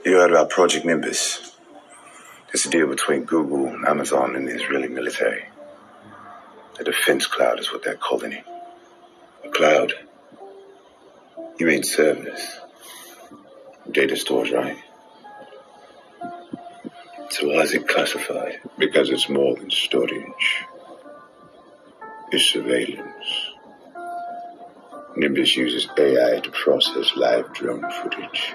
You heard about Project Nimbus? It's a deal between Google, Amazon, and the Israeli military. The defense cloud is what they're calling it. A cloud? You mean servers? Data stores, right? So why is it classified? Because it's more than storage. It's surveillance. Nimbus uses AI to process live drone footage,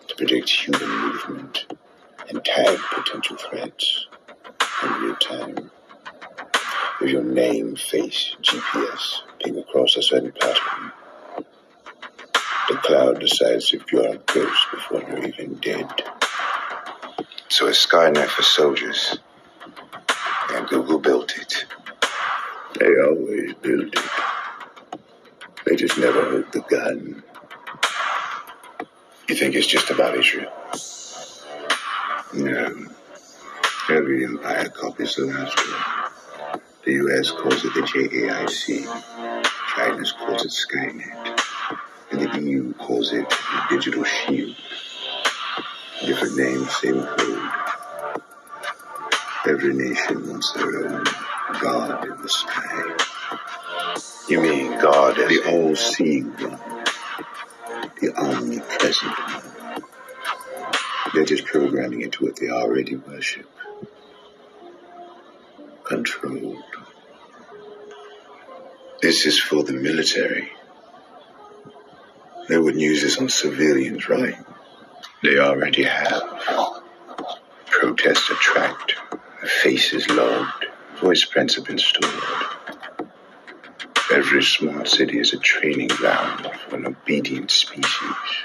to predict human movement, and tag potential threats in real time. If your name, face, GPS ping across a certain pattern, the cloud decides if you're a ghost before you're even dead. So it's Skynet for soldiers. And Google built it. They always build it. They just never hold the gun. You think it's just about Israel? No. Every empire copies the last one. The US calls it the JAIC. China calls it Skynet. And the EU calls it the Digital Shield. Different names, same code. Every nation wants their own God in the sky. You mean God as the all-seeing one, the omnipresent one. They're just programming into what they already worship. Controlled. This is for the military. They wouldn't use this on civilians, right? They already have. Protests are tracked. Faces logged. Voice prints have been stored. Every smart city is a training ground for an obedient species.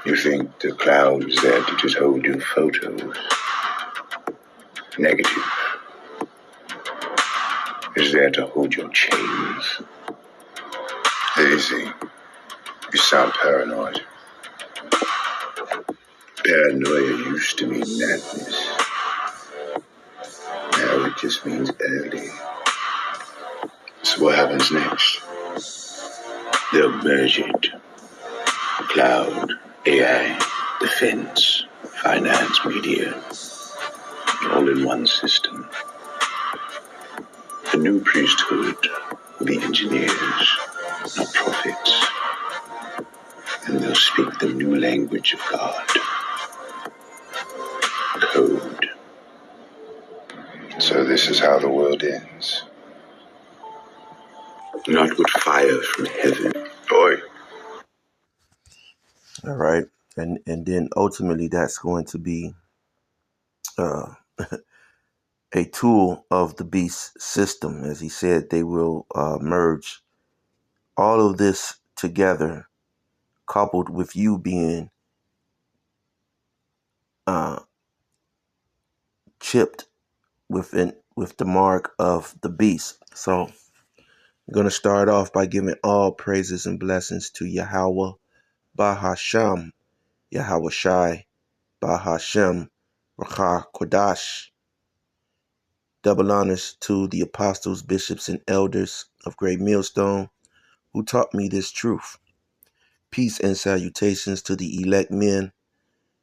You think the cloud is there to just hold your photos? Negative. It's there to hold your chains. Daisy, you sound paranoid. Paranoia used to mean madness. Now it just means early. So what happens next? They'll merge it. Cloud, AI, defense, finance, media. All in one system. The new priesthood will be engineers, not prophets. And they'll speak the new language of God. Code. So this is how the world ends. Not with fire from heaven. Boy. All right. And then ultimately that's going to be a tool of the beast system. As he said, they will merge all of this together, coupled with you being chipped with the mark of the beast. So I'm going to start off by giving all praises and blessings to Yahweh Bahasham, Yahweh Shai, Bahashem, Rakha Kodash. Double honors to the apostles, bishops, and elders of Great Millstone who taught me this truth. Peace and salutations to the elect men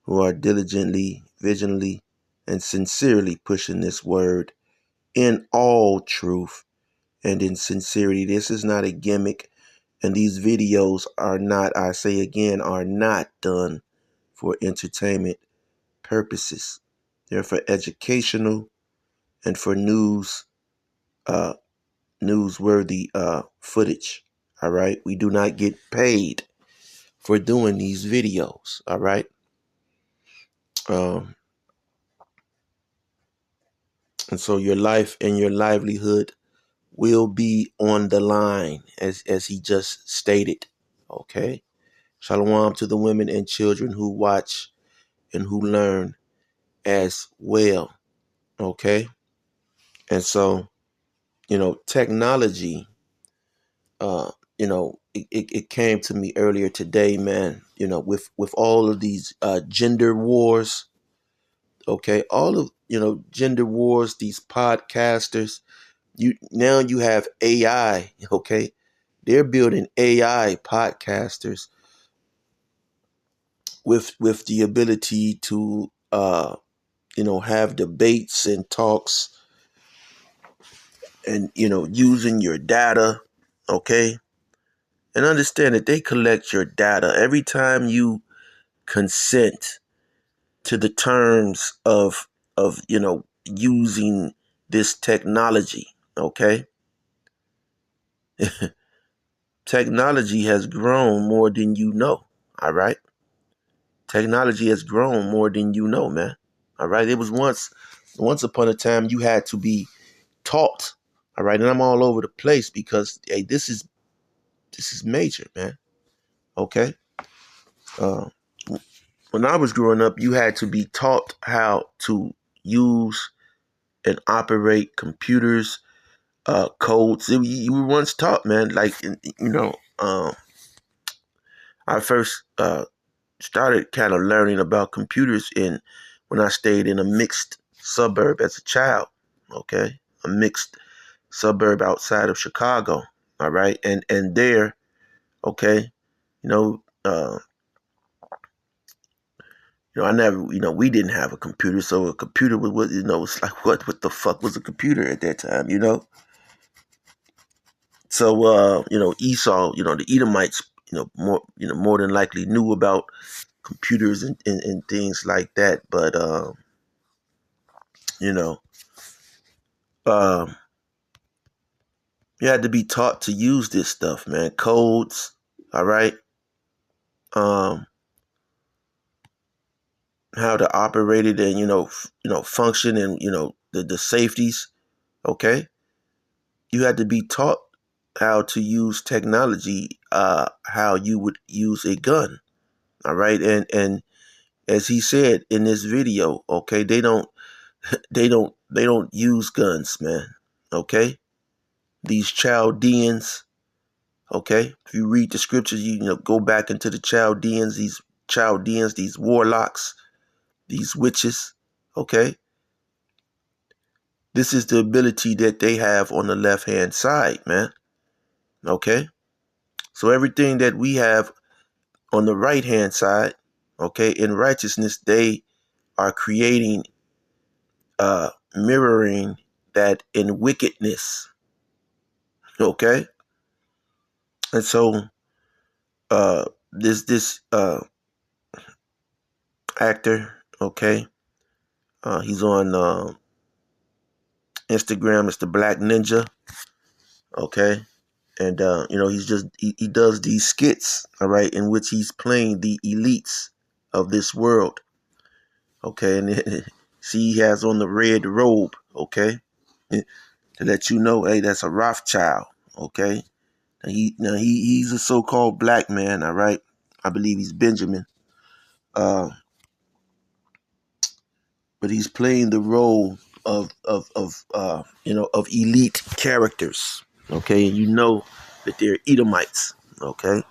who are diligently, vigilantly, and sincerely pushing this word in all truth and in sincerity. This is not a gimmick, and these videos are not, I say again, are not done for entertainment purposes. They're for educational and for newsworthy footage. All right. We do not get paid for doing these videos. All right. And so your life and your livelihood will be on the line, as he just stated. Okay. Shalom to the women and children who watch and who learn as well. Okay. And so, technology, it came to me earlier today, man, with all of these gender wars. Okay. All of, gender wars, these podcasters, you have AI. Okay. They're building AI podcasters with the ability to have debates and talks, and using your data, okay? And understand that they collect your data every time you consent to the terms of using this technology, okay? Technology has grown more than you know, all right? Technology has grown more than you know, man. All right. It was once upon a time you had to be taught. All right. And I'm all over the place because hey, this is major, man. Okay. Uh, when I was growing up, you had to be taught how to use and operate computers, codes. You were once taught, man. Like I first started kind of learning about computers in when I stayed in a mixed suburb as a child. Okay, a mixed suburb outside of Chicago. All right, and there, okay, you know, uh, I never, we didn't have a computer, so a computer was what, it's like what the fuck was a computer at that time, So, Esau, the Edomites, more than likely knew about computers and things like that, but you know, um, you had to be taught to use this stuff, man. Codes, all right. Um, how to operate it, and function, and the safeties. Okay, you had to be taught how to use technology, how you would use a gun. All right, and as he said in this video, okay, they don't use guns, man. Okay, these Chaldeans. Okay, if you read the scriptures, go back into the Chaldeans, these warlocks, these witches. Okay, this is the ability that they have on the left hand side, man. Okay, so everything that we have on the right hand side, okay, in righteousness, they are creating, mirroring that in wickedness. Okay, and so this actor, okay, he's on Instagram. It's the Black Ninja. Okay, and he does these skits, all right, in which he's playing the elites of this world. Okay, and see, he has on the red robe. Okay, to let you know, hey, that's a Rothschild. Okay, and he's a so-called black man. All right, I believe he's Benjamin. Uh, but he's playing the role of elite characters. Okay, and that they're Edomites. Okay,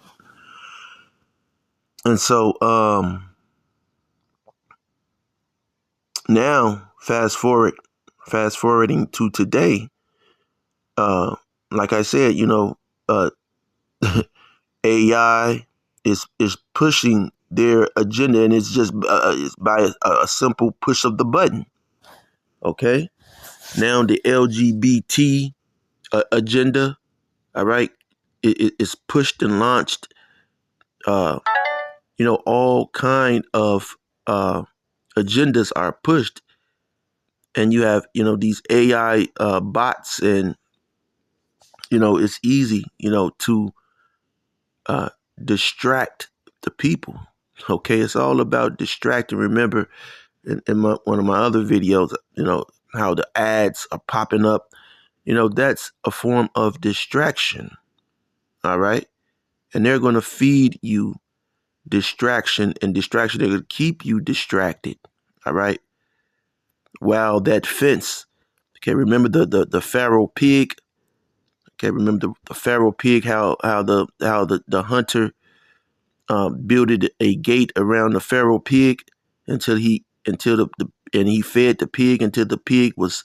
and so now fast forwarding to today, like I said, uh, AI is pushing their agenda, and it's just it's by a simple push of the button. Okay, now the LGBT agenda, all right, it's pushed and launched. Uh, all kind of agendas are pushed, and you have these AI bots, and it's easy to uh, distract the people. Okay, it's all about distracting. Remember, in one of my other videos, how the ads are popping up. That's a form of distraction. All right, and they're going to feed you distraction and distraction. They're going to keep you distracted. All right, while that fence. Okay, remember the Pharaoh pig. Okay, remember the Pharaoh pig. How the hunter builded a gate around the Pharaoh pig and he fed the pig until the pig was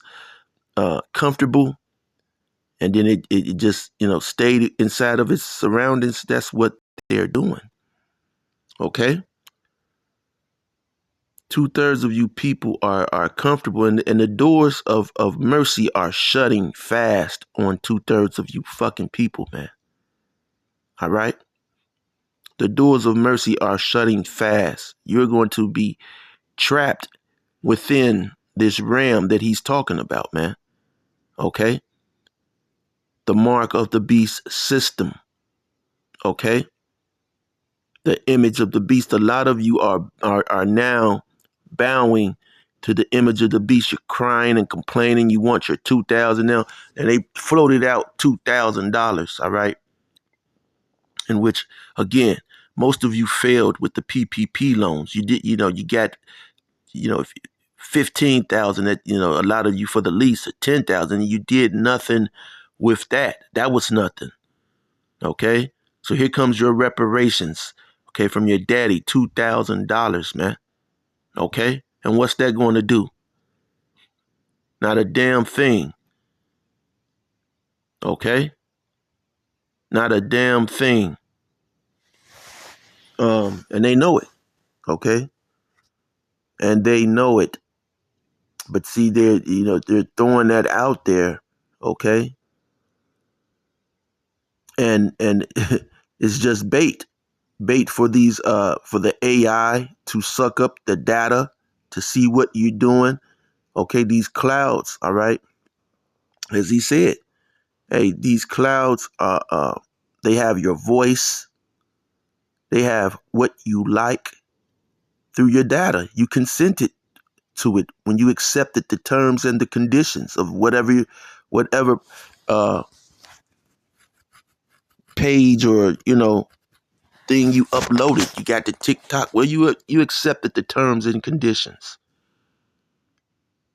comfortable, and then it just stayed inside of its surroundings. That's what they're doing. Okay, 2/3 of you people are comfortable, and the doors of mercy are shutting fast on 2/3 of you fucking people, man. All right? The doors of mercy are shutting fast. You're going to be trapped within this realm that he's talking about, man. Okay? The mark of the beast system. Okay? The image of the beast. A lot of you are now bowing to the image of the beast. You're crying and complaining. You want your 2,000 now, and they floated out $2,000. All right, in which again, most of you failed with the PPP loans. You did, you got, 15,000. That a lot of you for the lease, 10,000. You did nothing with that. That was nothing. Okay, so here comes your reparations. Okay, from your daddy, $2,000, man. Okay, and what's that going to do? Not a damn thing. Okay, not a damn thing. And they know it. Okay, and they know it. But see, they're throwing that out there. Okay, and it's just bait for these for the AI to suck up the data to see what you're doing. Okay, these clouds. All right, as he said, hey, these clouds they have your voice. They have what you like through your data. You consented to it when you accepted the terms and the conditions of whatever uh, page or thing you uploaded. You got the TikTok. Well, you accepted the terms and conditions.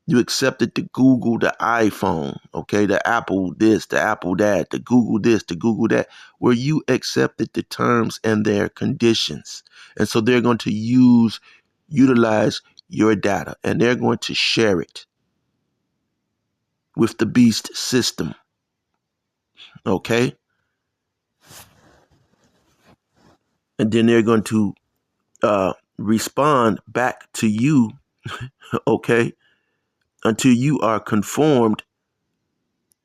You accepted the Google, the iPhone, okay, the Apple this, the Apple that, the Google this, the Google that, where you accepted the terms and their conditions. And so they're going to utilize your data, and they're going to share it with the beast system, okay? And then they're going to respond back to you, okay, until you are conformed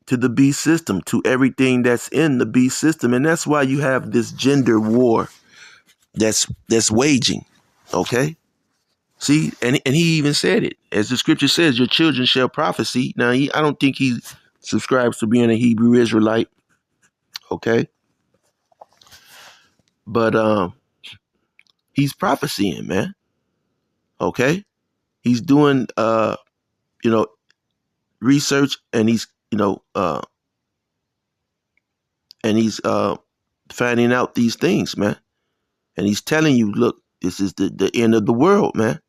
to the beast system, to everything that's in the beast system. And that's why you have this gender war that's waging. Okay. See, and he even said it, as the scripture says, your children shall prophesy. Now, I don't think he subscribes to being a Hebrew Israelite. Okay. But he's prophesying, man. Okay. He's doing research, and he's finding out these things, man. And he's telling you, look, this is the end of the world, man.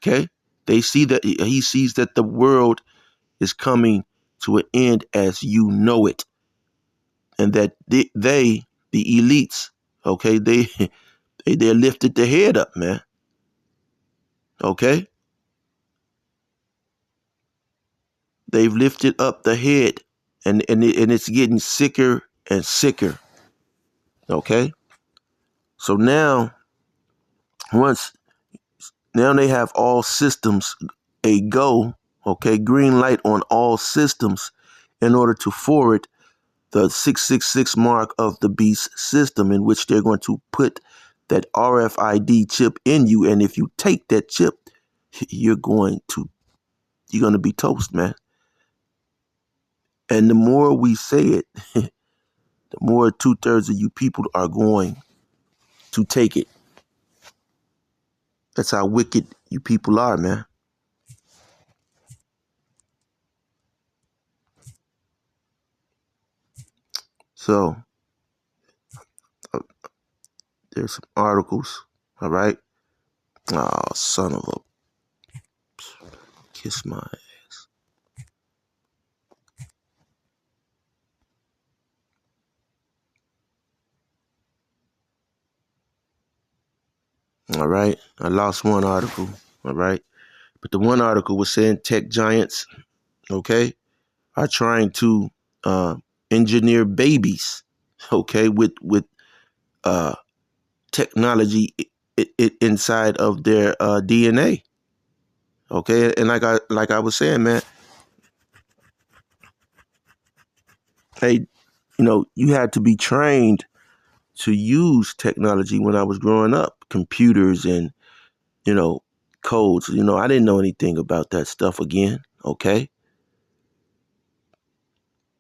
Okay. He sees that the world is coming to an end as you know it. And that the elites, okay, they're lifted their head up, man. Okay. They've lifted up the head, and it's getting sicker and sicker. Okay. So now they have all systems a go, okay, green light on all systems in order to forward the 666 mark of the beast system, in which they're going to put that RFID chip in you. And if you take that chip, you're going to be toast, man. And the more we say it, the more 2/3 of you people are going to take it. That's how wicked you people are, man. So there's some articles, all right? Oh, son of a kiss my ass. All right. I lost one article. All right. But the one article was saying tech giants, okay, are trying to engineer babies, okay, with uh, technology inside of their DNA. Okay, and like I was saying, man, hey, you had to be trained to use technology when I was growing up, computers and, you know, codes. I didn't know anything about that stuff again. Okay.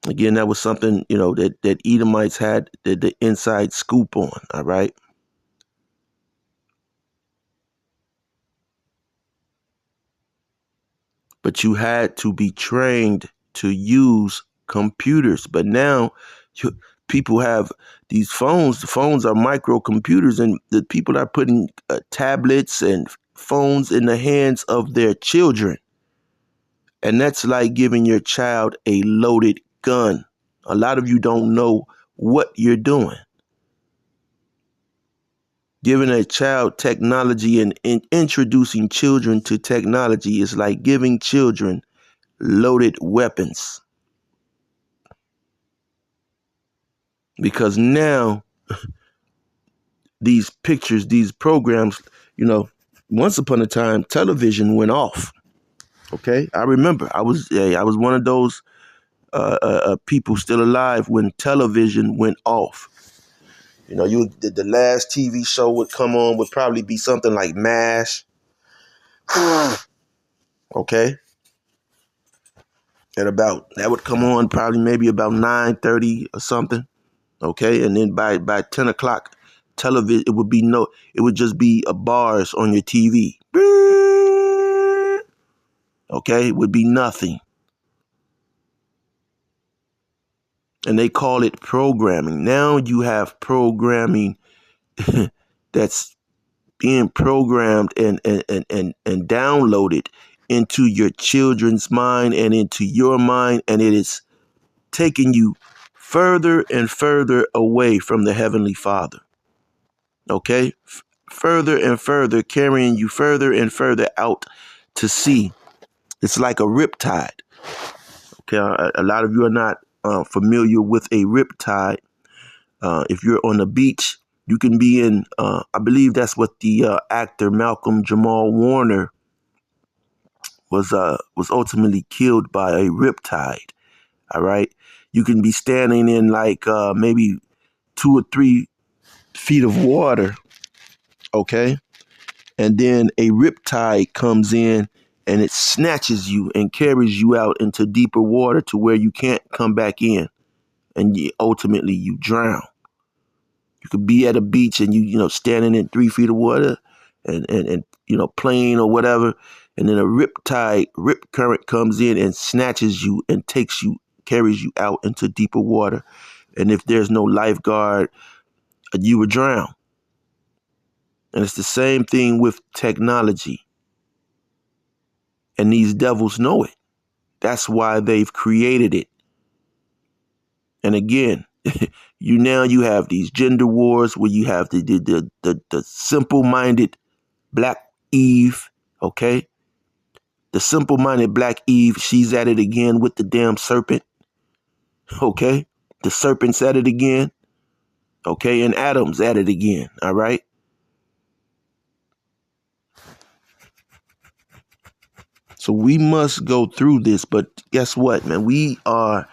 Again, that was something, that Edomites had the inside scoop on. All right. But you had to be trained to use computers. But now you, people have these phones. The phones are microcomputers, and the people are putting tablets and phones in the hands of their children. And that's like giving your child a loaded gun. A lot of you don't know what you're doing. Giving a child technology and introducing children to technology is like giving children loaded weapons. Because now these pictures, these programs, once upon a time, television went off. Okay, I remember I was one of those people still alive when television went off. The last TV show would come on would probably be something like MASH. Okay, that would come on probably maybe about 9:30 or something. Okay, and then by 10 o'clock, television it would just be bars on your TV. Okay, it would be nothing. And they call it programming. Now you have programming that's being programmed and downloaded into your children's mind and into your mind, and it is taking you further and further away from the Heavenly Father. Okay? Further and further, carrying you further and further out to sea. It's like a riptide. Okay, a lot of you are not familiar with a riptide. If you're on the beach, you can be in, I believe that's what the actor Malcolm Jamal Warner was ultimately killed by a riptide. All right. You can be standing in like maybe 2 or 3 feet of water. Okay. And then a riptide comes in and it snatches you and carries you out into deeper water to where you can't come back in. And ultimately you drown. You could be at a beach and standing in 3 feet of water and playing or whatever. And then a rip current comes in and snatches you and carries you out into deeper water. And if there's no lifeguard, you would drown. And it's the same thing with technology. And these devils know it. That's why they've created it. And again, you have these gender wars where you have the simple-minded Black Eve, okay? The simple-minded Black Eve, she's at it again with the damn serpent, okay? The serpent's at it again, okay? And Adam's at it again, all right? So we must go through this, but guess what, man? We are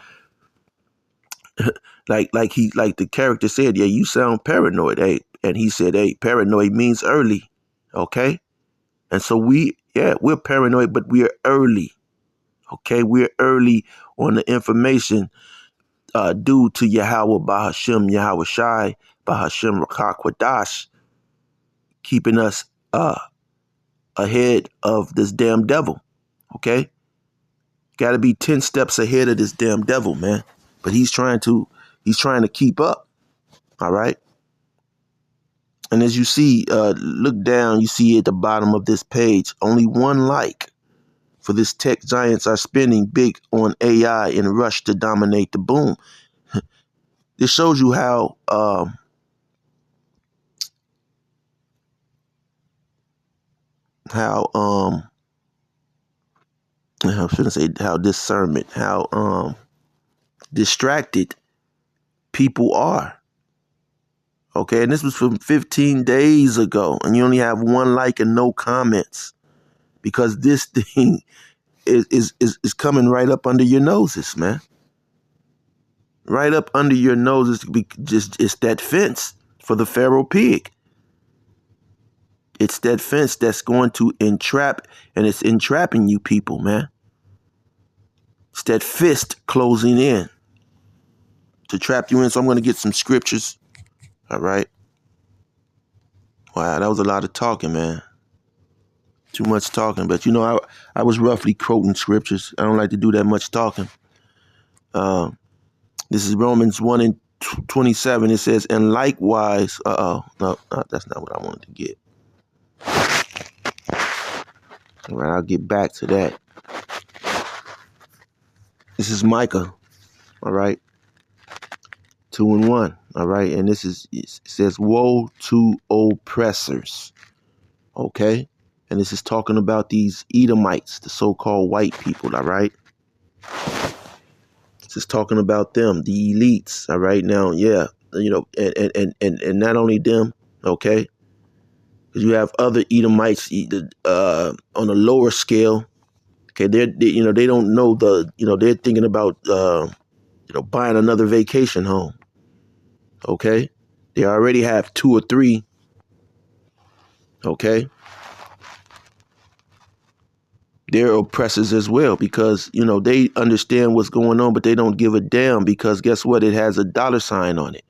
like the character said, yeah, you sound paranoid, hey, and he said, hey, paranoid means early, okay? And so we're paranoid, but we are early, okay? We're early on the information due to Yahweh Bahashem Yahweh Shai Bahashem Rakakwadash keeping us ahead of this damn devil, okay? Got to be 10 steps ahead of this damn devil, man. But he's trying to keep up, all right? And as you see, look down, you see at the bottom of this page, only one like. For this tech giants are spending big on AI in rush to dominate the boom. This shows you how I shouldn't say how discernment, how distracted people are. Okay, and this was from 15 days ago, and you only have one like and no comments. because this thing is coming right up under your noses, man. Right up under your noses. It's that fence for the Pharaoh pig. It's that fence that's going to entrap, and it's entrapping you people, man. It's that fist closing in to trap you in. So I'm going to get some scriptures. All right. Wow, that was a lot of talking, man. Too much talking. But, I was roughly quoting scriptures. I don't like to do that much talking. This is Romans 1 and 27. It says, and likewise, no, that's not what I wanted to get. All right, I'll get back to that. This is Micah, all right, 2 and 1, all right, and it says, woe to oppressors, okay, and this is talking about these Edomites, the so-called white people, all right. This is talking about them, the elites, all right. Now, yeah, and not only them, okay. You have other Edomites on a lower scale. Okay, they don't know they're thinking about buying another vacation home. Okay, they already have 2 or 3. Okay, they're oppressors as well because they understand what's going on, but they don't give a damn because guess what? It has a $sign on it.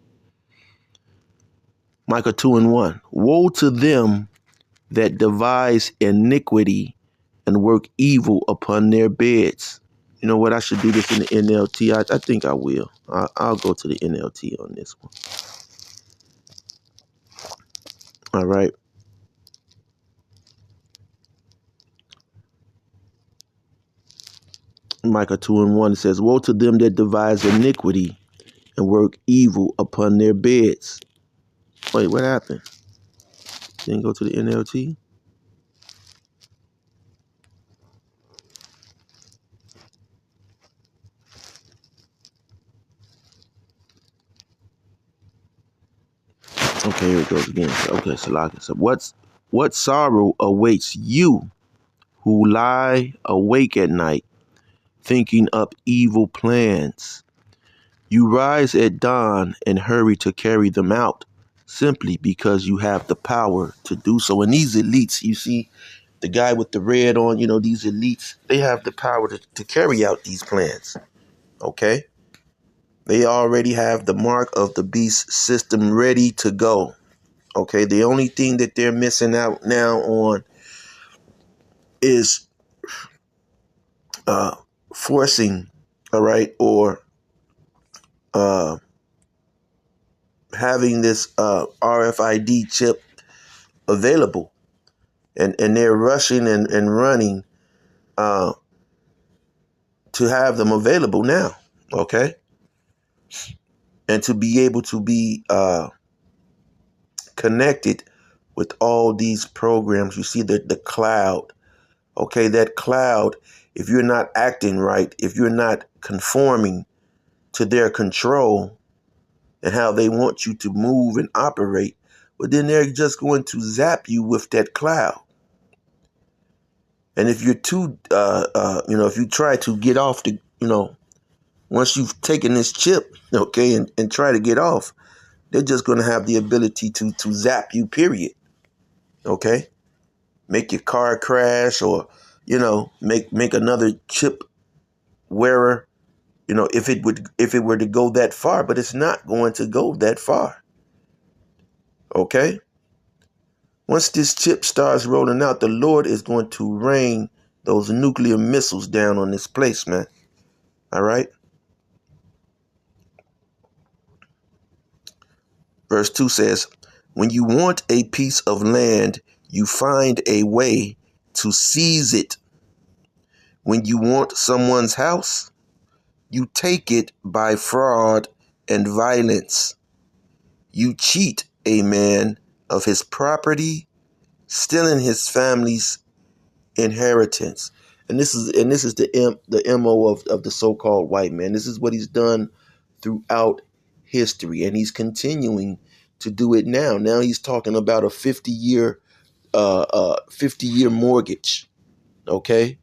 Micah 2 and 1. Woe to them that devise iniquity and work evil upon their beds. You know what? I should do this in the NLT. I think I will. I'll go to the NLT on this one. All right. Micah 2 and 1 says, woe to them that devise iniquity and work evil upon their beds. Wait, what happened? Didn't go to the NLT? Okay, here it goes again. Okay, Salaka. So what sorrow awaits you who lie awake at night, thinking up evil plans? You rise at dawn and hurry to carry them out, simply because you have the power to do so. And these elites, you see, the guy with the red on, these elites, they have the power to carry out these plans. Okay? They already have the mark of the beast system ready to go. Okay? The only thing that they're missing out now on is forcing, all right, or having this RFID chip available. And they're rushing and running to have them available now, okay? And to be able to be connected with all these programs. You see the cloud, okay? That cloud, if you're not acting right, if you're not conforming to their control and how they want you to move and operate, well, then they're just going to zap you with that cloud. And if you're too, if you try to get off the, once you've taken this chip, okay, and try to get off, they're just going to have the ability to zap you, period. Okay? Make your car crash or, make another chip wearer, if it were to go that far, but it's not going to go that far. Okay? Once this chip starts rolling out, the Lord is going to rain those nuclear missiles down on this place, man. All right? Verse 2 says, when you want a piece of land, you find a way to seize it. When you want someone's house, you take it by fraud and violence. You cheat a man of his property, stealing his family's inheritance. And this is the MO of the so-called white man. This is what he's done throughout history, and he's continuing to do it now. Now he's talking about a 50-year mortgage. Okay,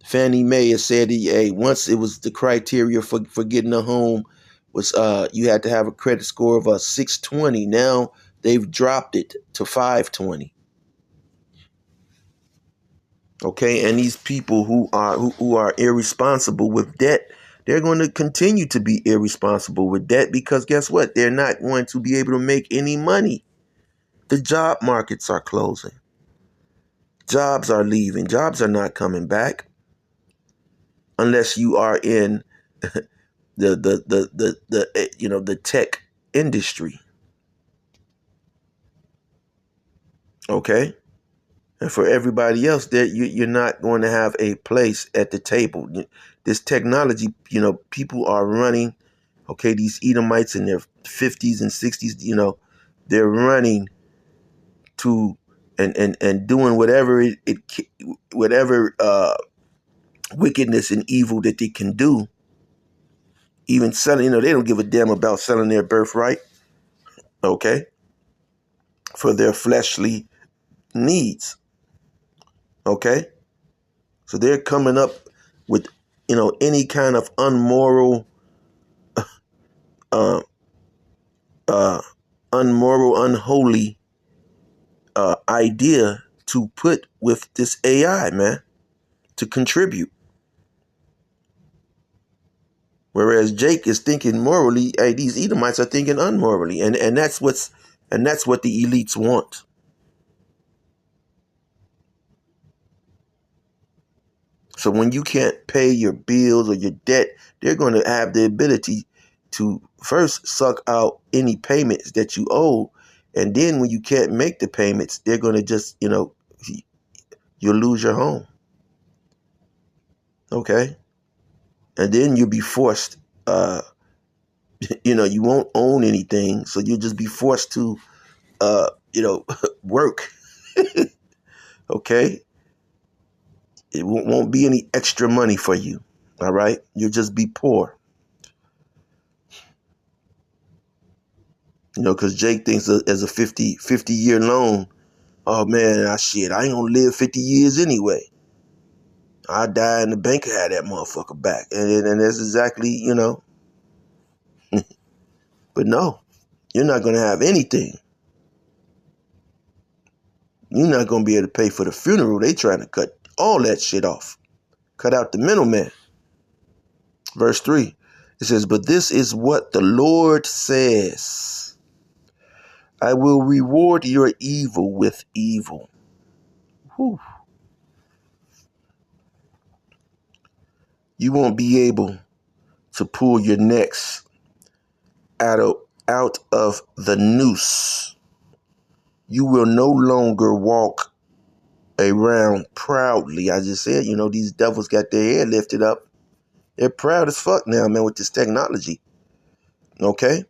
Fannie Mae has said, hey, once it was the criteria for getting a home was you had to have a credit score of a 620. Now they've dropped it to 520. Okay, and these people who are irresponsible with debt, they're going to continue to be irresponsible with debt because guess what? They're not going to be able to make any money. The job markets are closing. Jobs are leaving. Jobs are not coming back unless you are in the tech industry. Okay, and for everybody else, that you're not going to have a place at the table. This technology, people are running. Okay, these Edomites in their 50s and 60s, they're running to and doing whatever wickedness and evil that they can do. Even selling, they don't give a damn about selling their birthright. Okay, for their fleshly needs. Okay, so they're coming up with any kind of uh, uh, unholy idea to put with this AI, man, to contribute. Whereas Jake is thinking morally, hey, these Edomites are thinking unmorally, and that's what the elites want. So when you can't pay your bills or your debt, they're going to have the ability to first suck out any payments that you owe, and then when you can't make the payments, they're going to just you'll lose your home. Okay, and then you'll be forced. You won't own anything, so you'll just be forced to work. Okay, it won't be any extra money for you. All right, you'll just be poor. Because Jake thinks as a 50-year loan, oh man, I ain't gonna live 50 years anyway. I die in the bank and have that motherfucker back. And that's exactly, but no, you're not gonna have anything. You're not gonna be able to pay for the funeral. They trying to cut all that shit off. Cut out the middleman. Verse 3, it says, but this is what the Lord says. I will reward your evil with evil. Whew. You won't be able to pull your necks out of the noose. You will no longer walk around proudly. I just said, these devils got their head lifted up. They're proud as fuck now, man, with this technology. Okay?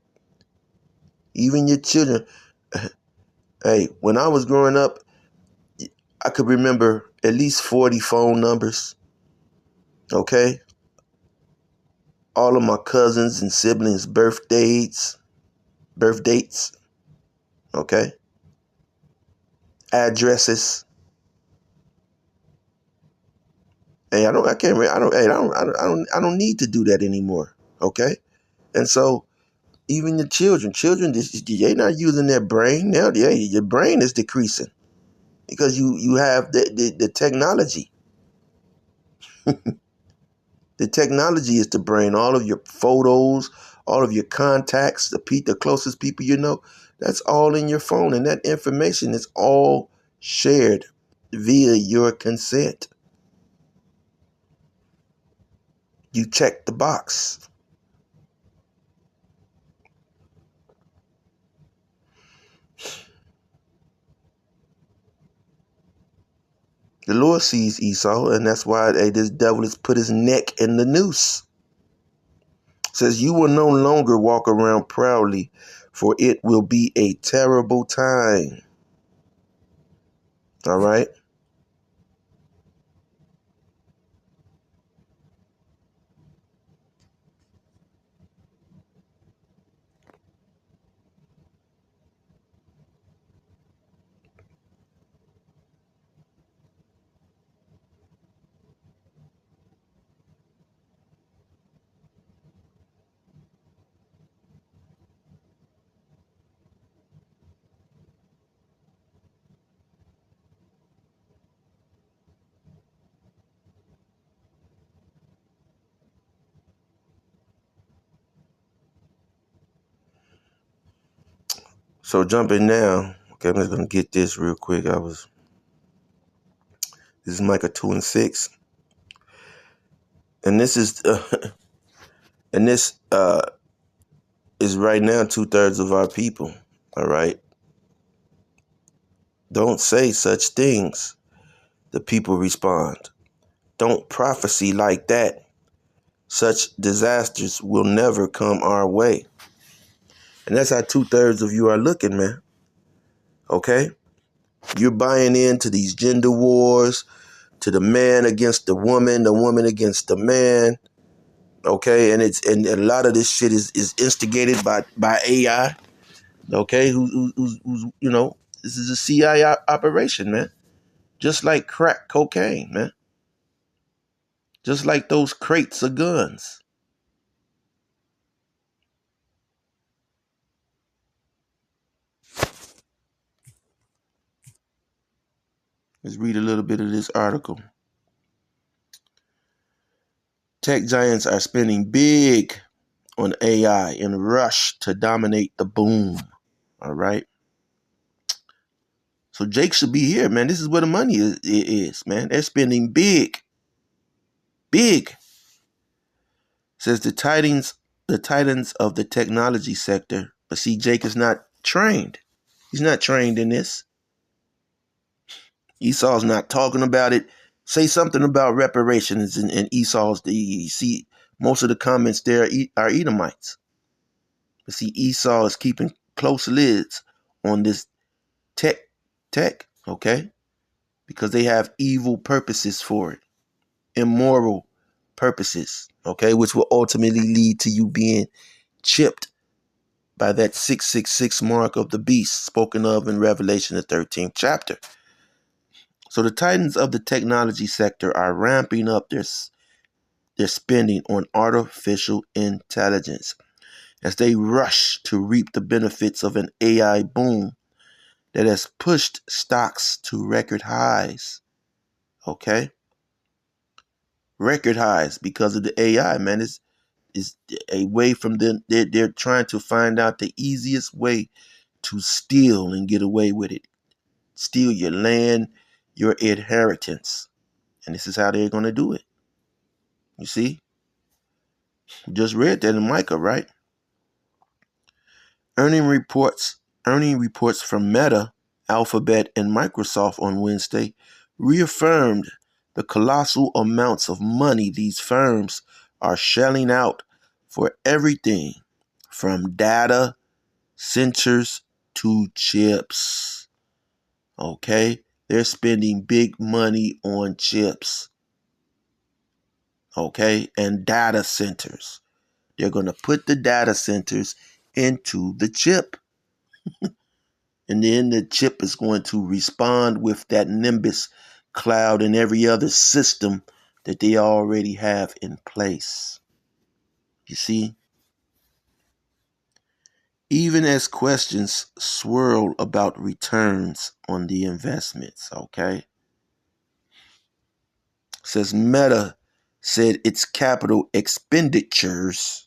Even your children. Hey, when I was growing up, I could remember at least 40 phone numbers. Okay? All of my cousins and siblings' birth dates. Okay? Addresses. Hey, I can't. I don't need to do that anymore. Okay, and so even the children, they're not using their brain now. Yeah, your brain is decreasing because you have the technology. The technology is the brain. All of your photos, all of your contacts, the closest people that's all in your phone, and that information is all shared via your consent. You check the box. The Lord sees Esau, and that's why this devil has put his neck in the noose. It says, you will no longer walk around proudly, for it will be a terrible time. All right? So jumping now. Okay, I'm just gonna get this real quick. This is Micah 2:6, and this is and this is right now 2/3 of our people. All right, don't say such things. The people respond. Don't prophesy like that. Such disasters will never come our way. And that's how 2/3 of you are looking, man. Okay? You're buying into these gender wars, to the man against the woman against the man. Okay, and a lot of this shit is instigated by AI. Okay, who's this is a CIA operation, man. Just like crack cocaine, man. Just like those crates of guns. Let's read a little bit of this article. Tech giants are spending big on AI in a rush to dominate the boom. All right. So Jake should be here, man. This is where the money is, man. They're spending big. Big. Says the titans of the technology sector. But see, Jake is not trained. He's not trained in this. Esau's not talking about it. Say something about reparations and Esau's. You see, most of the comments there are Edomites. But see, Esau is keeping close lids on this tech, okay? Because they have evil purposes for it, immoral purposes, okay? Which will ultimately lead to you being chipped by that 666 mark of the beast spoken of in Revelation, the 13th chapter. So the titans of the technology sector are ramping up their spending on artificial intelligence as they rush to reap the benefits of an AI boom that has pushed stocks to record highs. Okay? Record highs because of the AI, man. Is a way from them. They're trying to find out the easiest way to steal and get away with it. Steal your land, your inheritance. And this is how they're going to do it. You see? We just read that in Micah, right? Earning reports from Meta, Alphabet, and Microsoft on Wednesday reaffirmed the colossal amounts of money these firms are shelling out for everything from data centers to chips. Okay? They're spending big money on chips. Okay? And data centers. They're going to put the data centers into the chip. And then the chip is going to respond with that Nimbus cloud and every other system that they already have in place. You see? Even as questions swirl about returns on the investments, okay? Says Meta said its expenditures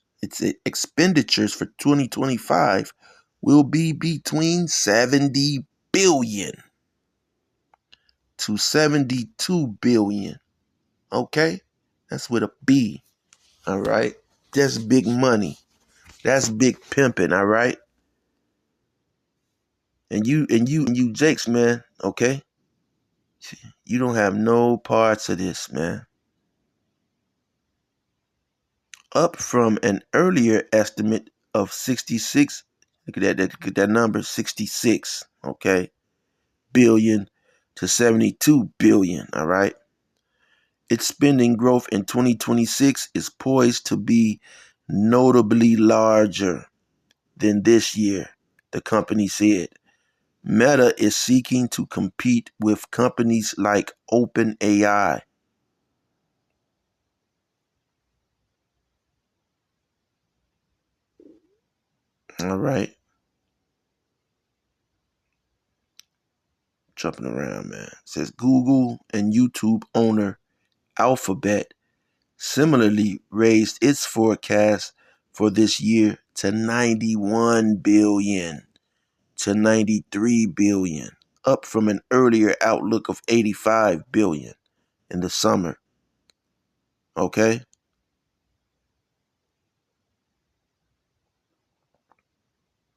for 2025 will be between 70 billion to 72 billion. Okay? That's with a B. All right? That's big money. That's big pimping, all right? And you Jakes, man, okay? You don't have no parts of this, man. Up from an earlier estimate of 66, look at that number, 66, okay? Billion to 72 billion, all right? Its spending growth in 2026 is poised to be notably larger than this year, the company said. Meta is seeking to compete with companies like OpenAI. All right. Jumping around, man. It says Google and YouTube owner Alphabet similarly raised its forecast for this year to 91 billion to 93 billion, up from an earlier outlook of 85 billion in the summer. Okay?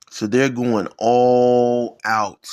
So they're going all out